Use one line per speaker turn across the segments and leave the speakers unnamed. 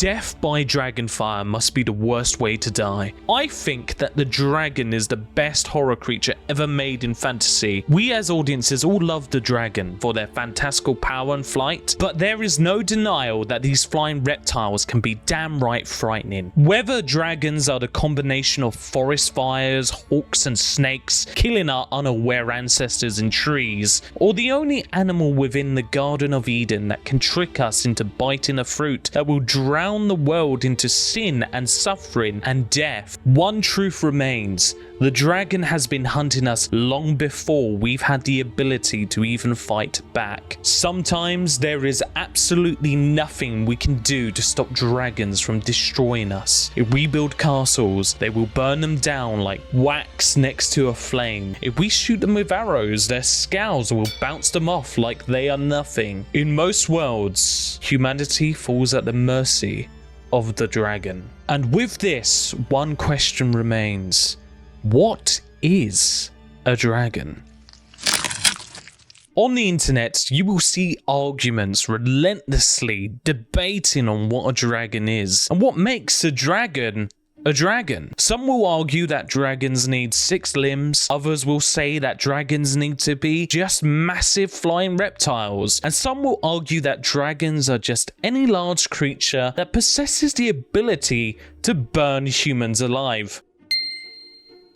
Death by Dragonfire must be the worst way to die. I think that the dragon is the best horror creature ever made in fantasy. We as audiences all love the dragon for their fantastical power and flight, but there is no denial that these flying reptiles can be damn right frightening. Whether dragons are the combination of forest fires, hawks and snakes killing our unaware ancestors in trees, or the only animal within the Garden of Eden that can trick us into biting a fruit that will drown the world into sin and suffering and death, one truth remains: the dragon has been hunting us long before we've had the ability to even fight back. Sometimes there is absolutely nothing we can do to stop dragons from destroying us. If we build castles, they will burn them down like wax next to a flame. If we shoot them with arrows, their scales will bounce them off like they are nothing. In most worlds, humanity falls at the mercy of the dragon. And with this, one question remains: what is a dragon? On the internet, you will see arguments relentlessly debating on what a dragon is and what makes a dragon a dragon. Some will argue that dragons need 6 limbs, others will say that dragons need to be just massive flying reptiles, and some will argue that dragons are just any large creature that possesses the ability to burn humans alive.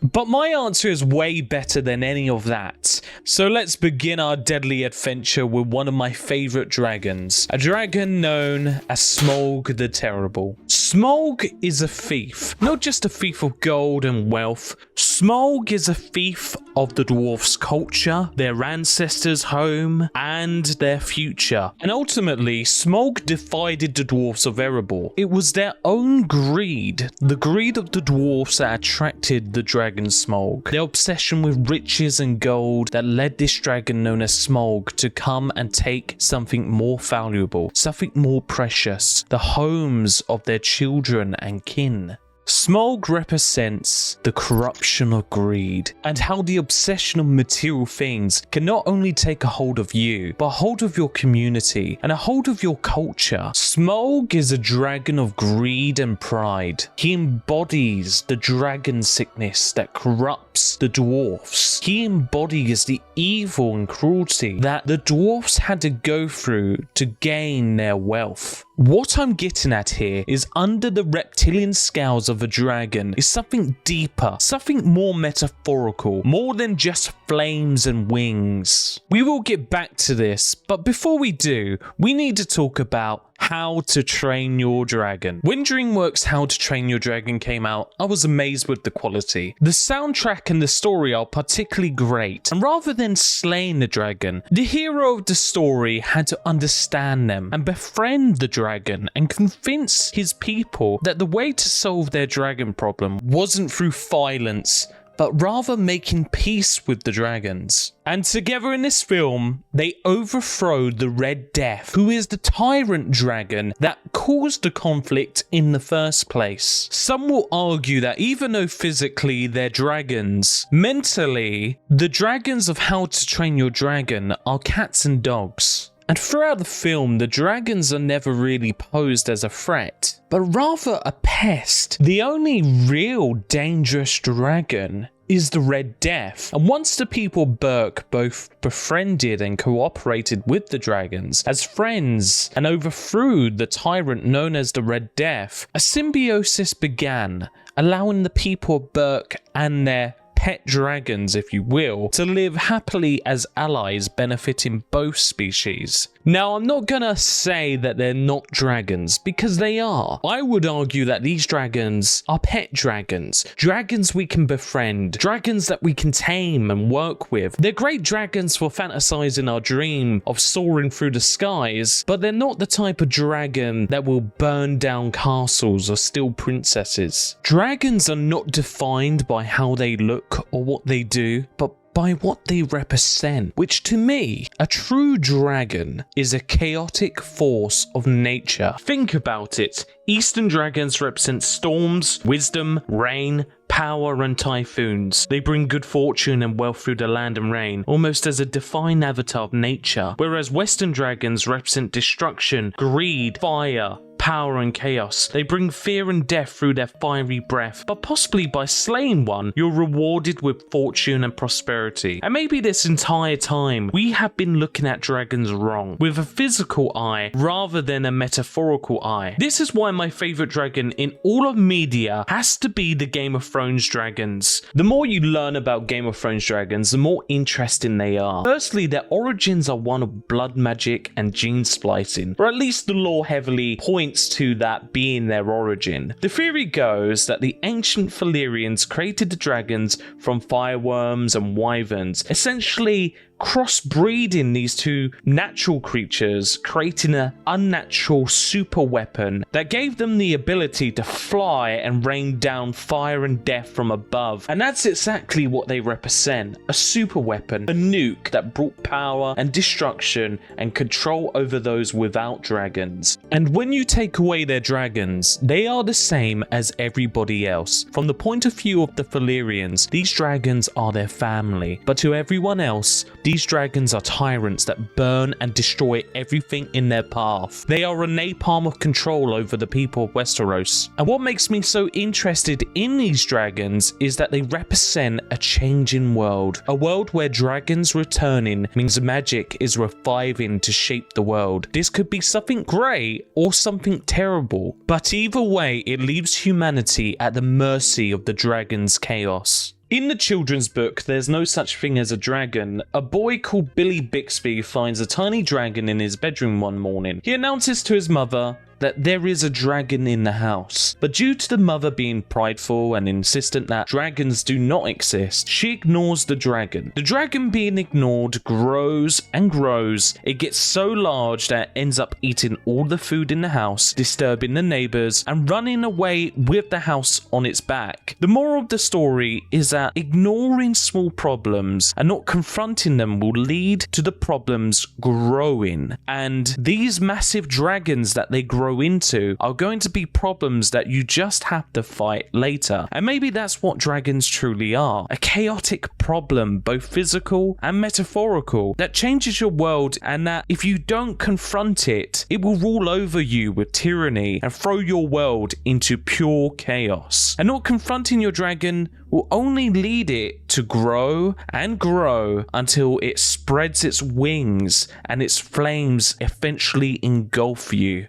But my answer is way better than any of that. So let's begin our deadly adventure with one of my favorite dragons. A dragon known as Smaug the Terrible. Smaug is a thief. Not just a thief of gold and wealth. Smaug is a thief of the dwarfs' culture, their ancestors' home, and their future. And ultimately, Smaug divided the dwarfs of Erebor. It was their own greed, the greed of the dwarfs, that attracted the dragon Smaug. Their obsession with riches and gold that led this dragon known as Smaug to come and take something more valuable, something more precious, the homes of their children and kin. Smaug represents the corruption of greed and how the obsession of material things can not only take a hold of you, but a hold of your community and a hold of your culture. Smaug is a dragon of greed and pride. He embodies the dragon sickness that corrupts the dwarfs. He embodies the evil and cruelty that the dwarfs had to go through to gain their wealth. What I'm getting at here is under the reptilian scales of a dragon is something deeper, something more metaphorical, more than just flames and wings. We will get back to this, but before we do, we need to talk about How to Train Your Dragon. When DreamWorks' How to Train Your Dragon came out, I was amazed with the quality. The soundtrack and the story are particularly great, and rather than slaying the dragon, the hero of the story had to understand them and befriend the dragon and convince his people that the way to solve their dragon problem wasn't through violence, but rather making peace with the dragons. And together in this film, they overthrow the Red Death, who is the tyrant dragon that caused the conflict in the first place. Some will argue that even though physically they're dragons, mentally, the dragons of How to Train Your Dragon are cats and dogs. And throughout the film, the dragons are never really posed as a threat, but rather a pest. The only real dangerous dragon is the Red Death. And once the people Berk both befriended and cooperated with the dragons as friends and overthrew the tyrant known as the Red Death, a symbiosis began, allowing the people of Berk and their pet dragons, if you will, to live happily as allies benefiting both species. Now, I'm not gonna say that they're not dragons, because they are. I would argue that these dragons are pet dragons. Dragons we can befriend. Dragons that we can tame and work with. They're great dragons for fantasizing our dream of soaring through the skies, but they're not the type of dragon that will burn down castles or steal princesses. Dragons are not defined by how they look or what they do, but by what they represent, which to me, a true dragon is a chaotic force of nature. Think about it. Eastern dragons represent storms, wisdom, rain, power and typhoons. They bring good fortune and wealth through the land and rain, almost as a defined avatar of nature. Whereas Western dragons represent destruction, greed, fire, power and chaos. They bring fear and death through their fiery breath, but possibly by slaying one, you're rewarded with fortune and prosperity. And maybe this entire time, we have been looking at dragons wrong, with a physical eye rather than a metaphorical eye. This is why my favourite dragon in all of media has to be the Game of Thrones dragons. The more you learn about Game of Thrones dragons, the more interesting they are. Firstly, their origins are one of blood magic and gene splicing, or at least the lore heavily points to that being their origin. The theory goes that the ancient Valyrians created the dragons from fireworms and wyverns, essentially crossbreeding these two natural creatures, creating an unnatural super weapon that gave them the ability to fly and rain down fire and death from above. And that's exactly what they represent, a super weapon, a nuke that brought power and destruction and control over those without dragons. And when you take away their dragons, they are the same as everybody else. From the point of view of the Valyrians, these dragons are their family, but to everyone else, these dragons are tyrants that burn and destroy everything in their path. They are a napalm of control over the people of Westeros. And what makes me so interested in these dragons is that they represent a changing world. A world where dragons returning means magic is reviving to shape the world. This could be something great or something terrible, but either way, it leaves humanity at the mercy of the dragon's chaos. In the children's book, there's no such thing as a dragon. A boy called Billy Bixby finds a tiny dragon in his bedroom one morning. He announces to his mother that there is a dragon in the house, but due to the mother being prideful and insistent that dragons do not exist, she ignores the dragon. The dragon being ignored grows and grows. It gets so large that it ends up eating all the food in the house, disturbing the neighbors, and running away with the house on its back. The moral of the story is that ignoring small problems and not confronting them will lead to the problems growing, and these massive dragons that they grow into are going to be problems that you just have to fight later. And maybe that's what dragons truly are, a chaotic problem, both physical and metaphorical, that changes your world, and that if you don't confront it, it will rule over you with tyranny and throw your world into pure chaos. And not confronting your dragon will only lead it to grow and grow until it spreads its wings and its flames eventually engulf you.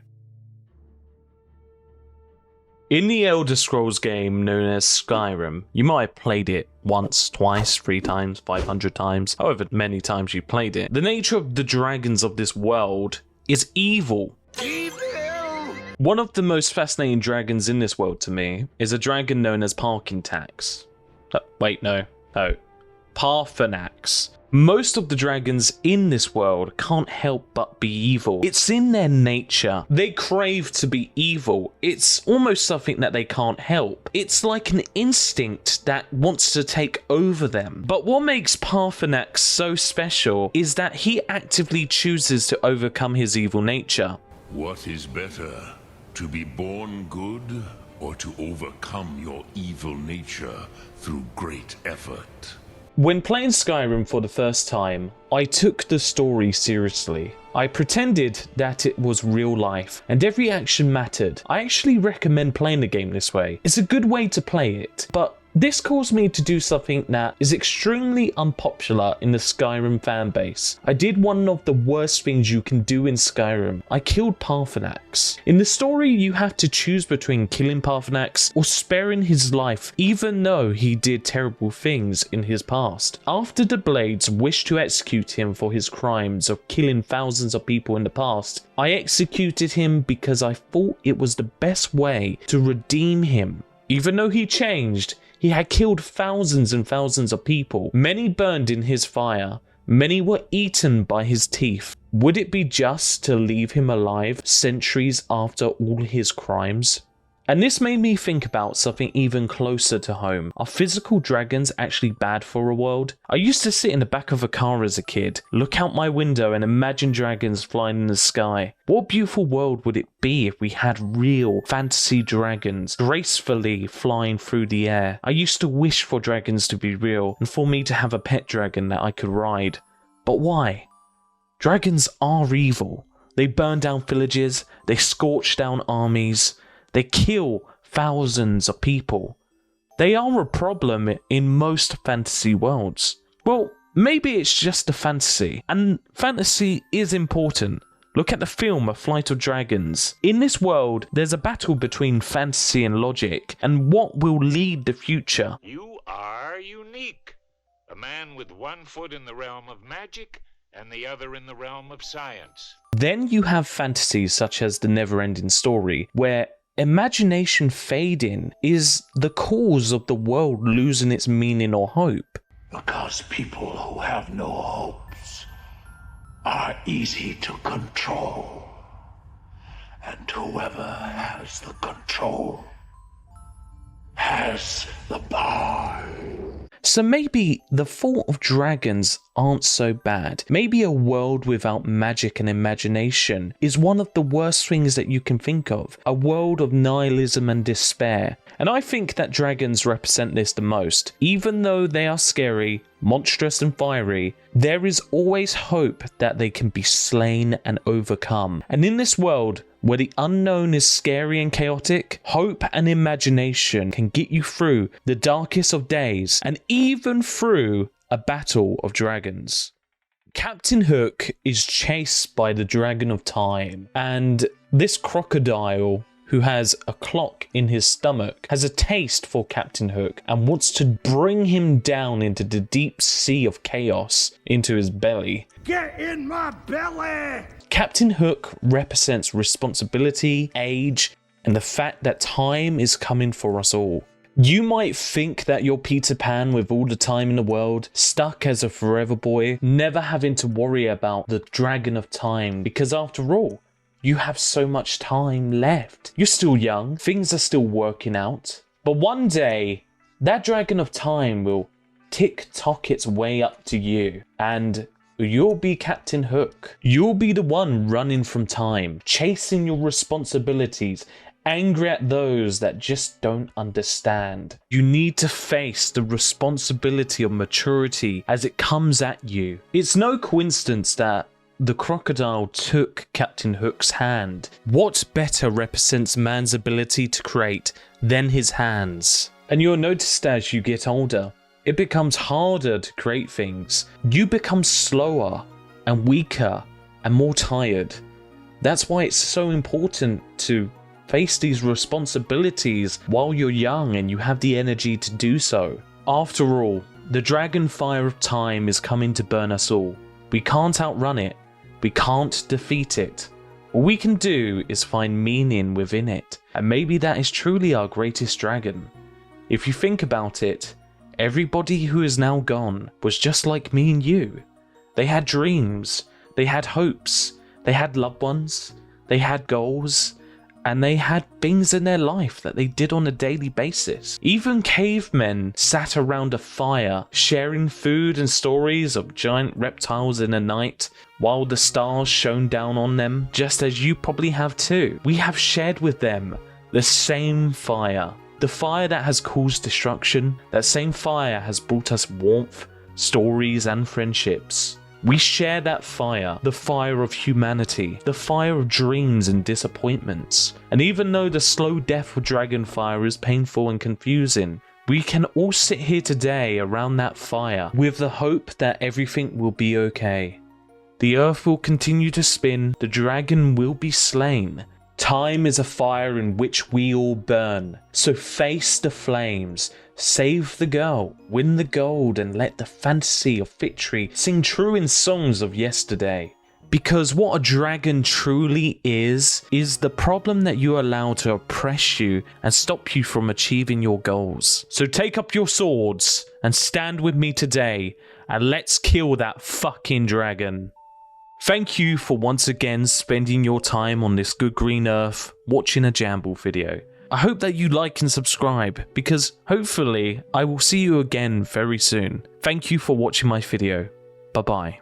In the Elder Scrolls game known as Skyrim, you might have played it once, twice, 3 times, 500 times, however many times you played it. The nature of the dragons of this world is evil. One of the most fascinating dragons in this world to me is a dragon known as Parkintax. Parthenax. Most of the dragons in this world can't help but be evil. It's in their nature. They crave to be evil. It's almost something that they can't help. It's like an instinct that wants to take over them. But what makes Parthenax so special is that he actively chooses to overcome his evil nature.
What is better, to be born good or to overcome your evil nature through great effort?
When playing Skyrim for the first time, I took the story seriously. I pretended that it was real life and every action mattered. I actually recommend playing the game this way. It's a good way to play it, but this caused me to do something that is extremely unpopular in the Skyrim fanbase. I did one of the worst things you can do in Skyrim. I killed Parthenax. In the story, you have to choose between killing Parthenax or sparing his life, even though he did terrible things in his past. After the Blades wished to execute him for his crimes of killing thousands of people in the past, I executed him because I thought it was the best way to redeem him. Even though he changed, he had killed thousands and thousands of people. Many burned in his fire. Many were eaten by his teeth. Would it be just to leave him alive centuries after all his crimes? And this made me think about something even closer to home. Are physical dragons actually bad for a world? I used to sit in the back of a car as a kid, look out my window and imagine dragons flying in the sky. What beautiful world would it be if we had real fantasy dragons gracefully flying through the air? I used to wish for dragons to be real and for me to have a pet dragon that I could ride. But why? Dragons are evil. They burn down villages, they scorch down armies, they kill thousands of people. They are a problem in most fantasy worlds. Well, maybe it's just a fantasy, and fantasy is important. Look at the film A Flight of Dragons. In this world, there's a battle between fantasy and logic, and what will lead the future.
You are unique. A man with one foot in the realm of magic and the other in the realm of science.
Then you have fantasies such as the Neverending story, where imagination fading is the cause of the world losing its meaning or hope.
Because people who have no hopes are easy to control. And whoever has the control has the power.
So maybe the thought of dragons aren't so bad. Maybe a world without magic and imagination is one of the worst things that you can think of. A world of nihilism and despair. And I think that dragons represent this the most. Even though they are scary, monstrous and fiery, there is always hope that they can be slain and overcome. And in this world, where the unknown is scary and chaotic, hope and imagination can get you through the darkest of days and even through a battle of dragons. Captain Hook is chased by the Dragon of Time, and this crocodile, who has a clock in his stomach, has a taste for Captain Hook and wants to bring him down into the deep sea of chaos into his belly.
Get in my belly!
Captain Hook represents responsibility, age, and the fact that time is coming for us all. You might think that you're Peter Pan with all the time in the world, stuck as a forever boy, never having to worry about the Dragon of Time, because after all, you have so much time left. You're still young, things are still working out. But one day, that Dragon of Time will tick-tock its way up to you, and you'll be Captain Hook. You'll be the one running from time, chasing your responsibilities, angry at those that just don't understand. You need to face the responsibility of maturity as it comes at you. It's no coincidence that the crocodile took Captain Hook's hand. What better represents man's ability to create than his hands? And you'll notice that as you get older, it becomes harder to create things. You become slower and weaker and more tired. That's why it's so important to face these responsibilities while you're young and you have the energy to do so. After all, the Dragonfire of Time is coming to burn us all. We can't outrun it. We can't defeat it. All we can do is find meaning within it. And maybe that is truly our greatest dragon. If you think about it, everybody who is now gone was just like me and you. They had dreams, they had hopes, they had loved ones, they had goals, and they had things in their life that they did on a daily basis. Even cavemen sat around a fire, sharing food and stories of giant reptiles in the night, while the stars shone down on them, just as you probably have too. We have shared with them the same fire. The fire that has caused destruction, that same fire has brought us warmth, stories and friendships. We share that fire, the fire of humanity, the fire of dreams and disappointments. And even though the slow death of Dragonfire is painful and confusing, we can all sit here today around that fire with the hope that everything will be okay. The earth will continue to spin, the dragon will be slain. Time is a fire in which we all burn. So face the flames, save the girl, win the gold, and let the fantasy of victory sing true in songs of yesterday. Because what a dragon truly is the problem that you allow to oppress you and stop you from achieving your goals. So take up your swords and stand with me today, and let's kill that fucking dragon. Thank you for once again spending your time on this good green earth watching a Jamble video. I hope that you like and subscribe, because hopefully I will see you again very soon. Thank you for watching my video. Bye bye.